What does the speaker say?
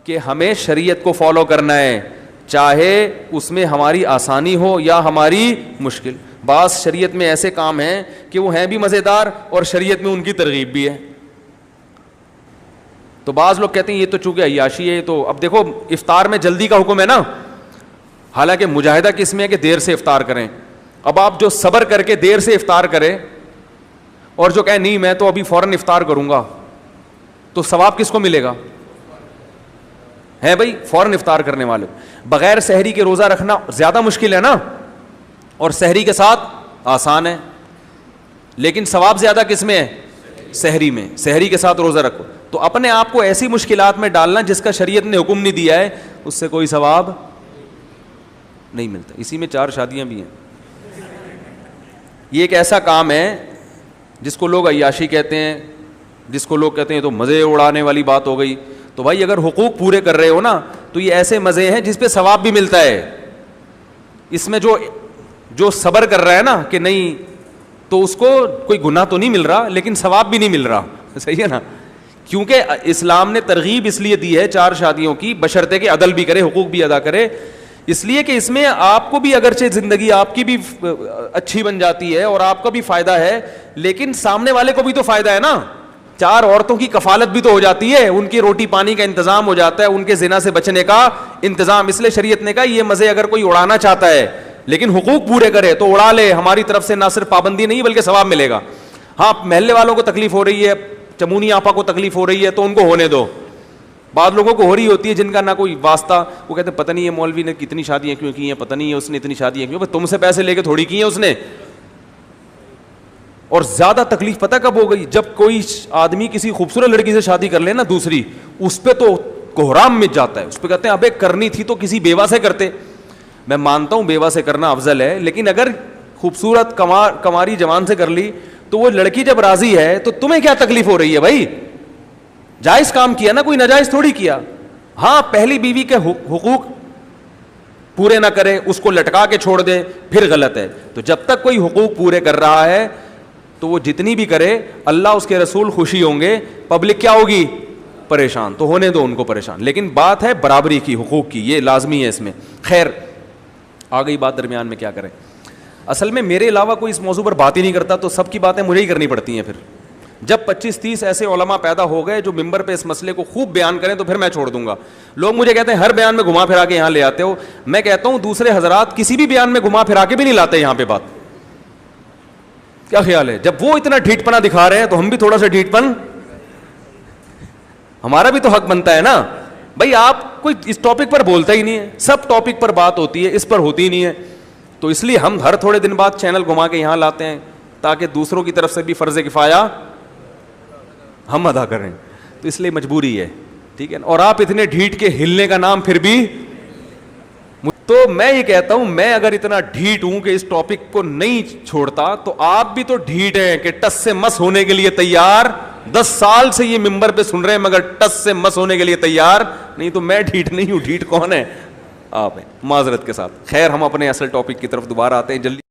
کہ ہمیں شریعت کو فالو کرنا ہے, چاہے اس میں ہماری آسانی ہو یا ہماری مشکل. بعض شریعت میں ایسے کام ہیں کہ وہ ہیں بھی مزیدار اور شریعت میں ان کی ترغیب بھی ہے. تو بعض لوگ کہتے ہیں یہ تو چونکہ عیاشی ہے. تو اب دیکھو افطار میں جلدی کا حکم ہے نا, حالانکہ مجاہدہ کس میں ہے کہ دیر سے افطار کریں. اب آپ جو صبر کر کے دیر سے افطار کرے اور جو کہے نہیں میں تو ابھی فوراً افطار کروں گا, تو ثواب کس کو ملے گا؟ ہے بھائی فوراً افطار کرنے والے. بغیر سحری کے روزہ رکھنا زیادہ مشکل ہے نا, اور سحری کے ساتھ آسان ہے, لیکن ثواب زیادہ کس میں ہے؟ سحری میں. سحری کے ساتھ روزہ رکھو. تو اپنے آپ کو ایسی مشکلات میں ڈالنا جس کا شریعت نے حکم نہیں دیا ہے, اس سے کوئی ثواب نہیں ملتا. اسی میں 4 شادیاں بھی ہیں. یہ ایک ایسا کام ہے جس کو لوگ عیاشی کہتے ہیں, جس کو لوگ کہتے ہیں تو مزے اڑانے والی بات ہو گئی. تو بھائی اگر حقوق پورے کر رہے ہو نا تو یہ ایسے مزے ہیں جس پہ ثواب بھی ملتا ہے. اس میں جو صبر کر رہا ہے نا کہ نہیں, تو اس کو کوئی گناہ تو نہیں مل رہا لیکن ثواب بھی نہیں مل رہا. صحیح ہے نا, کیونکہ اسلام نے ترغیب اس لیے دی ہے 4 شادیوں کی, بشرطے کہ عدل بھی کرے, حقوق بھی ادا کرے. اس لیے کہ اس میں آپ کو بھی اگرچہ زندگی آپ کی بھی اچھی بن جاتی ہے اور آپ کا بھی فائدہ ہے, لیکن سامنے والے کو بھی تو فائدہ ہے نا. 4 عورتوں کی کفالت بھی تو ہو جاتی ہے, ان کی روٹی پانی کا انتظام ہو جاتا ہے, ان کے زنا سے بچنے کا انتظام. اس لیے شریعت نے کہا یہ مزے اگر کوئی اڑانا چاہتا ہے لیکن حقوق پورے کرے تو اڑا لے, ہماری طرف سے نہ صرف پابندی نہیں بلکہ ثواب ملے گا. ہاں محلے والوں کو تکلیف ہو رہی ہے, چمونی آپا کو تکلیف ہو رہی ہے تو ان کو ہونے دو. بعض لوگوں کو ہو رہی ہوتی ہے جن کا نہ کوئی واسطہ, وہ کہتے ہیں پتہ نہیں ہے مولوی نے کتنی شادیاں کیوں کی ہیں, پتہ نہیں ہے اس نے اتنی شادیاں کیوں. تم سے پیسے لے کے تھوڑی کی ہیں اس نے. اور زیادہ تکلیف پتہ کب ہو گئی؟ جب کوئی آدمی کسی خوبصورت لڑکی سے شادی کر لے نا دوسری, اس پہ تو کوہرام مچ جاتا ہے. اس پہ کہتے ہیں ابے کرنی تھی تو کسی بیوہ سے کرتے. میں مانتا ہوں بیوہ سے کرنا افضل ہے, لیکن اگر خوبصورت کماری جوان سے کر لی تو وہ لڑکی جب راضی ہے تو تمہیں کیا تکلیف ہو رہی ہے بھائی؟ جائز کام کیا نا, کوئی ناجائز تھوڑی کیا. ہاں پہلی بیوی کے حقوق پورے نہ کرے, اس کو لٹکا کے چھوڑ دے, پھر غلط ہے. تو جب تک کوئی حقوق پورے کر رہا ہے تو وہ جتنی بھی کرے, اللہ اس کے رسول خوشی ہوں گے, پبلک کیا ہوگی؟ پریشان. تو ہونے دو ان کو پریشان, لیکن بات ہے برابری کی, حقوق کی, یہ لازمی ہے اس میں. خیر آ گئی بات درمیان میں کیا کریں. اصل میں میرے علاوہ کوئی اس موضوع پر بات ہی نہیں کرتا, تو سب کی باتیں مجھے ہی کرنی پڑتی ہیں. پھر جب 25-30 ایسے علماء پیدا ہو گئے جو ممبر پہ اس مسئلے کو خوب بیان کریں تو پھر میں چھوڑ دوں گا. لوگ مجھے کہتے ہیں ہر بیان میں گھما پھرا کے یہاں لے آتے ہو. میں کہتا ہوں دوسرے حضرات کسی بھی بیان میں گھما پھرا کے بھی نہیں لاتے یہاں پہ بات. کیا خیال ہے؟ جب وہ اتنا ڈھیٹ پنا دکھا رہے ہیں تو ہم بھی تھوڑا سا ڈھیٹ پن, ہمارا بھی تو حق بنتا ہے نا. بھائی آپ کوئی اس ٹاپک پر بولتا ہی نہیں ہے, سب ٹاپک پر بات ہوتی ہے, اس پر ہوتی ہی نہیں ہے. تو اس لیے ہم ہر تھوڑے دن بعد چینل گھما کے یہاں لاتے ہیں تاکہ دوسروں کی طرف سے بھی فرض کفایہ ہم ادا کریں. تو اس لیے مجبوری ہے, ٹھیک ہے. اور آپ اتنے ڈھیٹ کے ہلنے کا نام پھر بھی, تو میں یہ کہتا ہوں میں اگر اتنا ڈھیٹ ہوں کہ اس ٹاپک کو نہیں چھوڑتا تو آپ بھی تو ڈھیٹ ہیں کہ ٹس سے مس ہونے کے لیے تیار. 10 سال سے یہ ممبر پہ سن رہے ہیں مگر ٹس سے مس ہونے کے لیے تیار نہیں. تو میں ڈھیٹ نہیں ہوں, ڈھیٹ کون ہے؟ آپ ہیں, معذرت کے ساتھ. خیر ہم اپنے اصل ٹاپک کی طرف دوبارہ آتے ہیں جلدی.